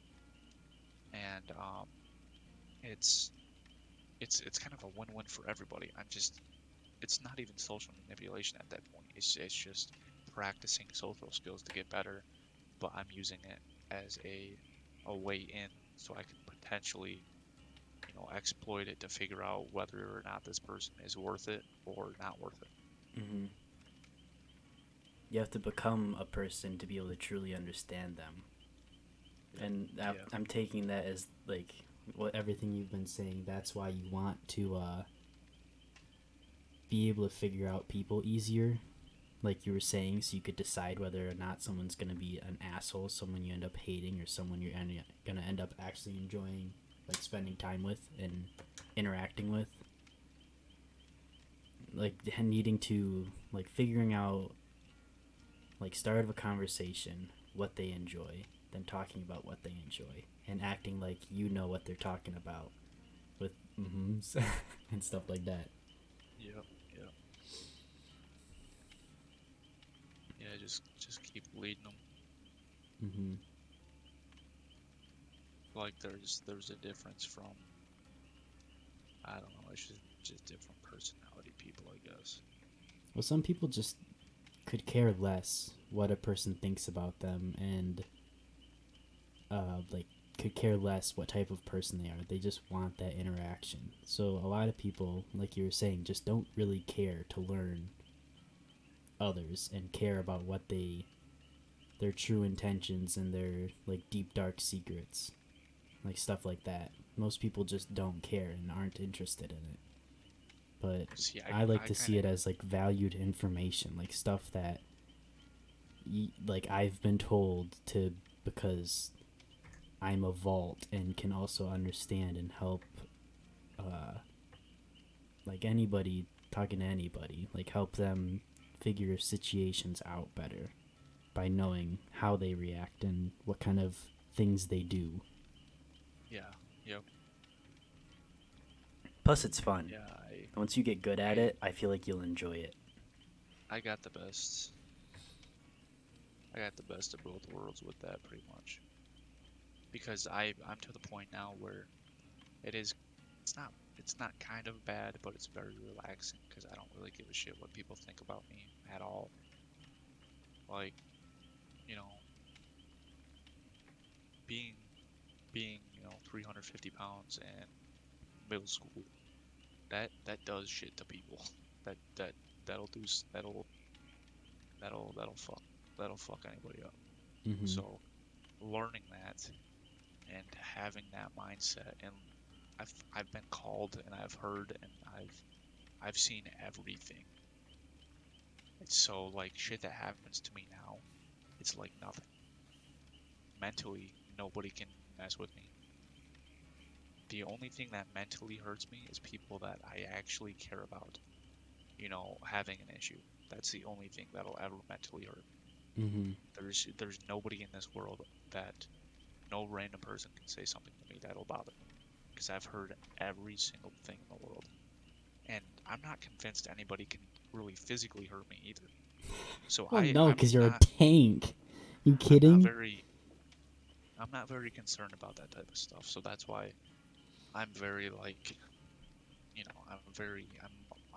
and it's it's kind of a win-win for everybody. It's not even social manipulation at that point. It's just practicing social skills to get better, but I'm using it as a way in so I can potentially, exploit it to figure out whether or not this person is worth it or not worth it. Mm-hmm. You have to become a person to be able to truly understand them. Yep. And Yeah. I'm taking that as like what everything you've been saying. That's why you want to be able to figure out people easier, like you were saying, so you could decide whether or not someone's going to be an asshole, someone you end up hating, or someone you're going to end up actually enjoying, like spending time with and interacting with. Like needing to like figuring out like start of a conversation what they enjoy, then talking about what they enjoy, and acting like you know what they're talking about with mm-hms and stuff like that. Yep. Yep. Yeah. Just keep leading them. Mm-hmm. Like there's a difference from, I don't know. It's just different personality people, I guess. Well, some people just could care less what a person thinks about them, and like could care less what type of person they are. They just want that interaction. So a lot of people, like you were saying, just don't really care to learn others and care about what their true intentions and their like deep dark secrets, like stuff like that. Most people just don't care and aren't interested in it. But See, I like I to kind see of it as like valued information, like stuff that like I've been told to because I'm a vault and can also understand and help uh, like anybody talking to anybody, like help them figure situations out better by knowing how they react and what kind of things they do. yeah. Yep. Plus, it's fun. Yeah. Once you get good at I it, I feel like you'll enjoy it. I got the best. I got the best of both worlds with that pretty much. Because I'm to the point now where it is it's not kind of bad, but it's very relaxing because I don't really give a shit what people think about me at all. Like, you know, being being, 350 pounds and middle school, that does shit to people. That that'll do that'll fuck anybody up. Mm-hmm. So learning that and having that mindset, and I've been called and I've heard and I've seen everything. It's so like shit that happens to me now, it's like nothing. Mentally, nobody can mess with me. The only thing that mentally hurts me is people that I actually care about, having an issue. That's the only thing that'll ever mentally hurt. Mm-hmm. There's nobody in this world that no random person can say something to me that'll bother me because I've heard every single thing in the world. And I'm not convinced anybody can really physically hurt me either. So Well, no, because you're a tank. You I'm not kidding? very I'm not very concerned about that type of stuff. So that's why I'm very like,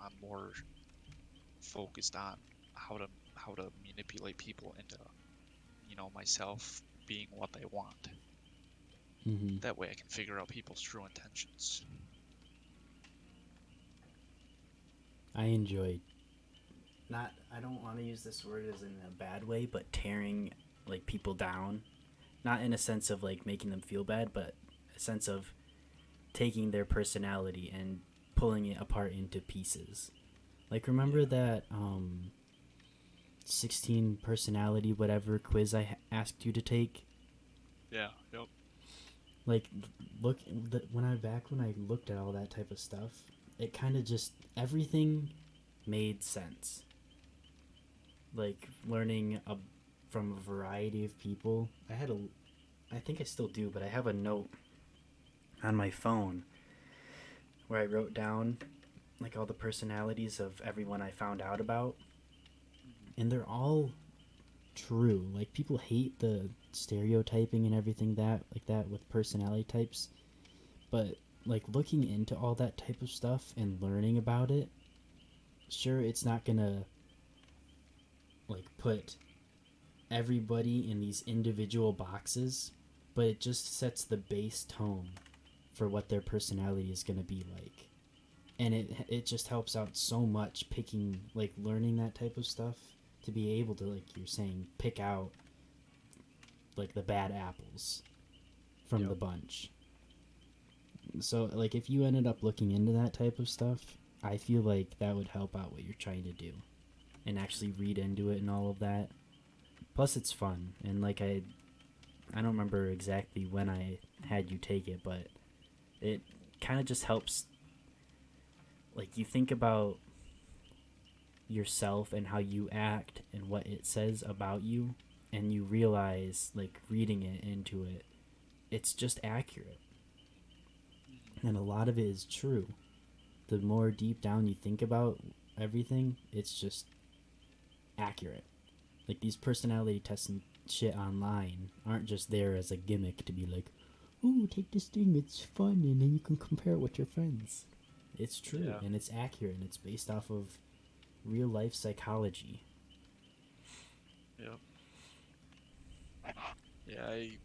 I'm more focused on how to how to manipulate people into, myself being what they want. Mm-hmm. That way I can figure out people's true intentions. I enjoyed not. I don't want to use this word as in a bad way, but tearing like people down, not in a sense of like making them feel bad, but a sense of taking their personality and pulling it apart into pieces. Like remember Yeah. that 16 personality whatever quiz I asked you to take. Yeah. Yep. Like, look, when I looked at all that type of stuff, it kind of just everything made sense. Like learning from a variety of people. I think I still do, but I have a note on my phone where I wrote down like all the personalities of everyone I found out about, Hmm. and they're all true. Like people hate the stereotyping and everything that like that with personality types, but like looking into all that type of stuff and learning about it, sure it's not gonna like put everybody in these individual boxes, but it just sets the base tone for what their personality is gonna be like. And it just helps out so much picking like learning that type of stuff to be able to like you're saying pick out like the bad apples from the Yep. bunch. So like if you ended up looking into that type of stuff, I feel like that would help out what you're trying to do and actually read into it and all of that. Plus it's fun and like I don't remember exactly when I had you take it, but it kind of just helps like you think about yourself and how you act and what it says about you, and you realize like reading it into it, it's just accurate Hmm. and a lot of it is true. The more deep down you think about everything, it's just accurate. Like these personality tests and shit online aren't just there as a gimmick to be like, ooh, take this thing, it's fun, and then you can compare it with your friends. It's true Yeah. and it's accurate and it's based off of real life psychology. Yep. Yeah. I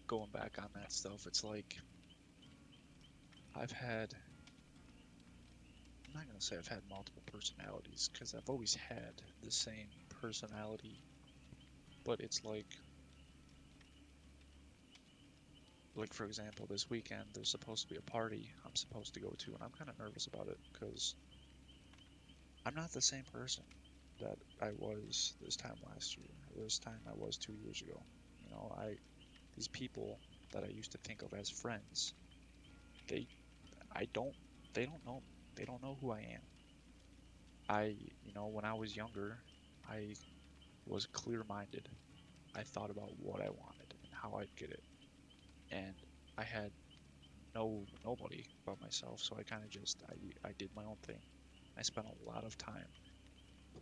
going back on that stuff. It's like I've had. I'm not gonna say I've had multiple personalities because I've always had the same personality, but it's like for example, this weekend there's supposed to be a party I'm supposed to go to, and I'm kind of nervous about it because I'm not the same person that I was this time last year, or this time I was 2 years ago. I these people that I used to think of as friends, they I don't they don't know me. They don't know who I am. When I was younger, I was clear-minded. I thought about what I wanted and how I'd get it, and I had nobody but myself, so I kind of just I did my own thing. I spent a lot of time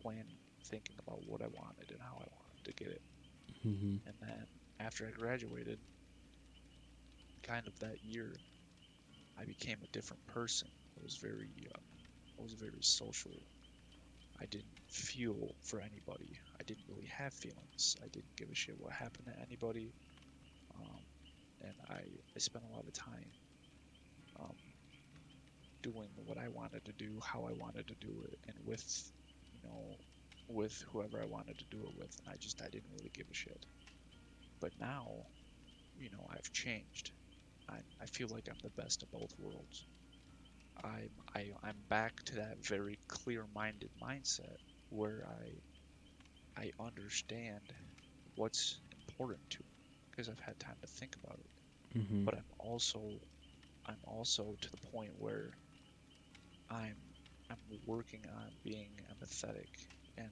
planning, thinking about what I wanted and how I wanted to get it. Mm-hmm. And then after I graduated, kind of that year, I became a different person. I was very social. I didn't feel for anybody. I didn't really have feelings. I didn't give a shit what happened to anybody. Um, and I spent a lot of time um, doing what I wanted to do, how I wanted to do it, and you know, with whoever I wanted to do it with. And I didn't really give a shit. But now, I've changed. I feel like I'm the best of both worlds. I'm back to that very clear-minded mindset where I understand what's important to me because I've had time to think about it. Mm-hmm. But I'm also to the point where I'm I'm working on being empathetic, and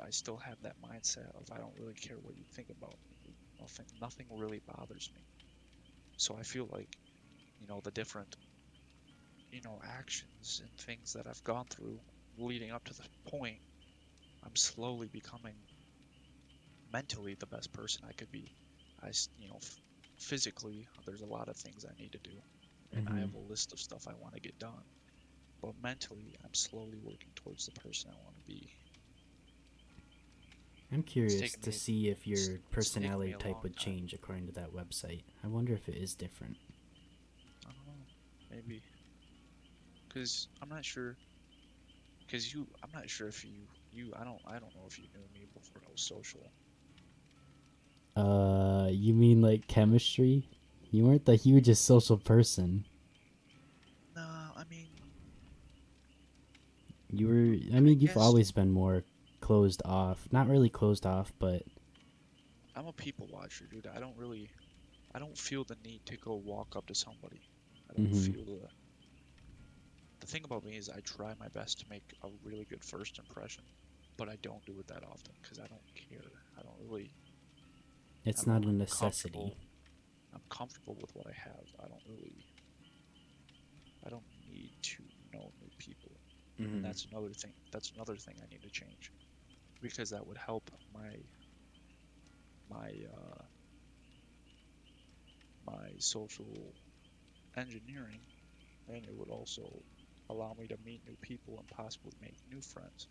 I still have that mindset of I don't really care what you think about me. Nothing really bothers me. So I feel like, the different, actions and things that I've gone through leading up to the point, I'm slowly becoming mentally the best person I could be. Physically, there's a lot of things I need to do, and I Mm-hmm. have a list of stuff I want to get done. But mentally, I'm slowly working towards the person I want to be. I'm It's curious taken to me, see if it's, your it's taken me personality a type long would time. change according to that website. I wonder if it is different. I don't know, maybe because I'm not sure. I'm not sure if I don't know if you knew me before I was social. You mean like chemistry? You weren't the hugest social person. No, I mean, You were. I I mean, you've guess always been more closed off. Not really closed off, but I'm a people watcher, dude. I don't feel the need to go walk up to somebody. I don't mm-hmm. feel the thing about me is I try my best to make a really good first impression, but I don't do it that often because I don't care. I don't really, I It's don't know, not a necessity. I'm comfortable with what I have. I don't need to know new people. And Mm-hmm. That's another thing I need to change because that would help my uh my social engineering, and it would also allow me to meet new people and possibly make new friends.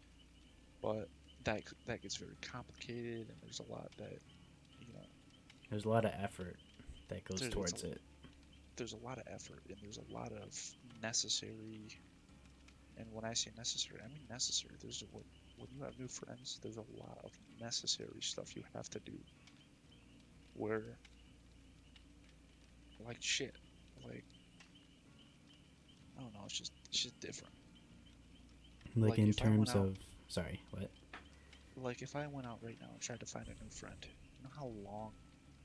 But that gets very complicated, and there's a lot that you know There's a lot of effort that goes there's it's a towards it. there's a lot of effort and there's a lot of necessary. And when I say necessary, I mean necessary. When you have new friends, there's a lot of necessary stuff you have to do. Where like shit, like I don't know, it's just different. Like Like in if I went terms out, of, sorry, what? like if I went out right now and tried to find a new friend, you know how long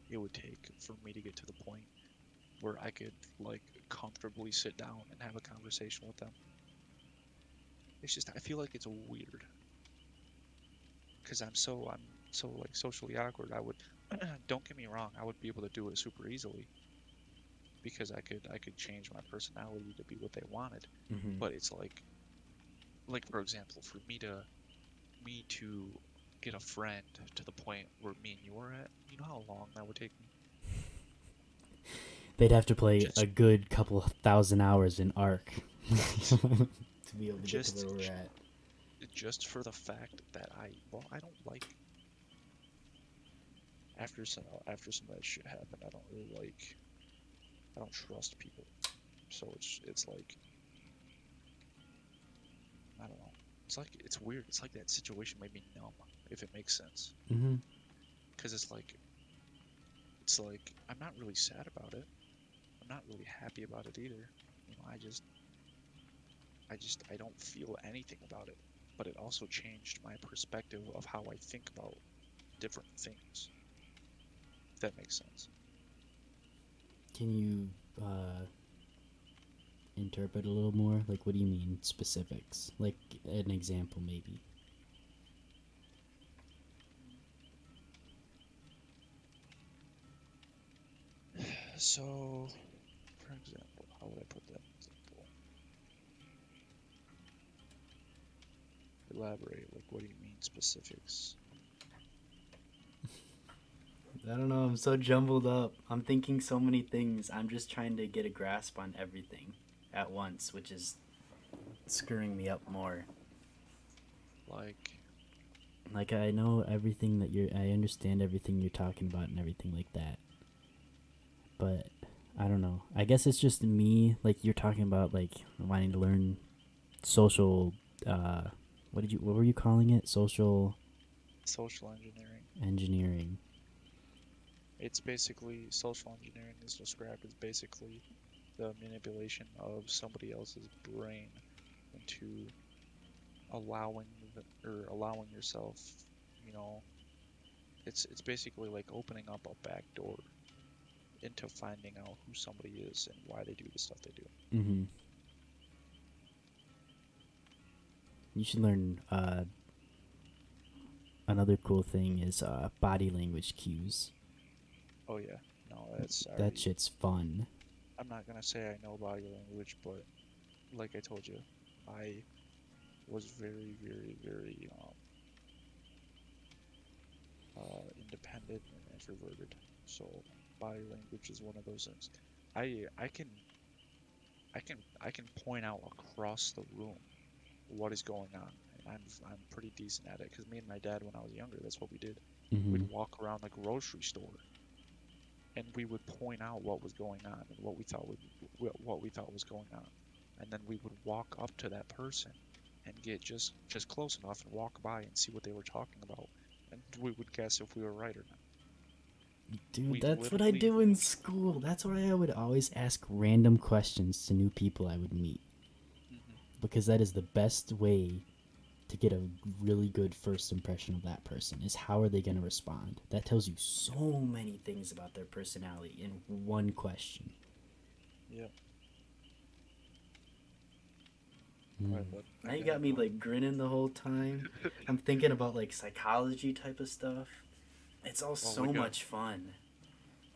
it would take for me to get to the point where I could like comfortably sit down and have a conversation with them. It's just I feel like it's weird because I'm so like socially awkward. I would don't get me wrong, I would be able to do it super easily because I could change my personality to be what they wanted. Mm-hmm. But it's like for example, for me to get a friend to the point where me and you are at, you know how long that would take me? They'd have to play a Just good couple of thousand hours in Ark to be able to get to just where we're at. just for the fact that I don't like after some of that shit happened, I don't really like I don't trust people. So it's like I don't know. It's weird. It's like that situation made me numb, if it makes sense. Mm-hmm. Because it's like I'm not really sad about it. I'm not really happy about it either. You know, I don't feel anything about it. But it also changed my perspective of how I think about different things. If that makes sense. Can you interpret a little more? Like, what do you mean specifics? Like an example, maybe. So, for example, how would I put that example? Elaborate. Like, what do you mean specifics? I don't know. I'm so jumbled up. I'm thinking so many things. I'm just trying to get a grasp on everything at once, which is screwing me up more. Like, Like I know everything that you're. I understand everything you're talking about and everything like that. But I don't know. I guess it's just me. Like you're talking about, like wanting to learn social. Uh, what did you? What were you calling it? Social social engineering. engineering. It's basically social engineering is described as basically the manipulation of somebody else's brain into allowing yourself, you know, it's basically like opening up a back door into finding out who somebody is and why they do the stuff they do. Mm-hmm. You should learn. Another cool thing is body language cues. Oh yeah, no, that's That already. shit's fun. I'm not gonna say I know body language, but like I told you, I was very independent and introverted. So body language is one of those things. I can I can point out across the room what is going on, and I'm pretty decent at it because me and my dad when I was younger, that's what we did. We'd Mm-hmm. walk around the grocery store and we would point out what was going on and what we thought was going on, and then we would walk up to that person and get just close enough and walk by and see what they were talking about, and we would guess if we were right or not. Dude, We that's what I literally, do in school. That's why I would always ask random questions to new people I would meet. Mhm. because that is the best way to get a really good first impression of that person is how are they going to respond. That tells you so many things about their personality in one question. Yeah. All Mm. right, bud. I Now you gotta got me go. like grinning the whole time. I'm thinking about like psychology type of stuff. It's all Well, so much fun.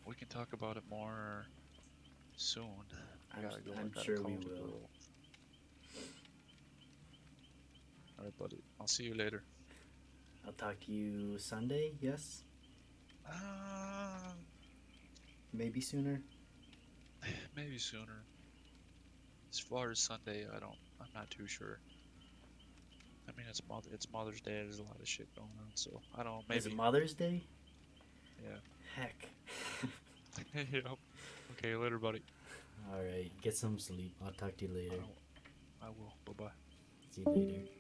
we can talk about it more soon. I I'm gotta go. I I'm gotta sure we call the will. girl. All right, buddy. I'll see you later. I'll talk to you Sunday. Yes, Uh, maybe sooner. maybe sooner. As far as Sunday, I'm not too sure. I mean, it's Mother's Day. There's a lot of shit going on, so I don't know. Is it Maybe. Mother's Day? Yeah. Heck. Yep. Okay, later, buddy. All right, get some sleep. I'll talk to you later. I will. Bye bye. See you later.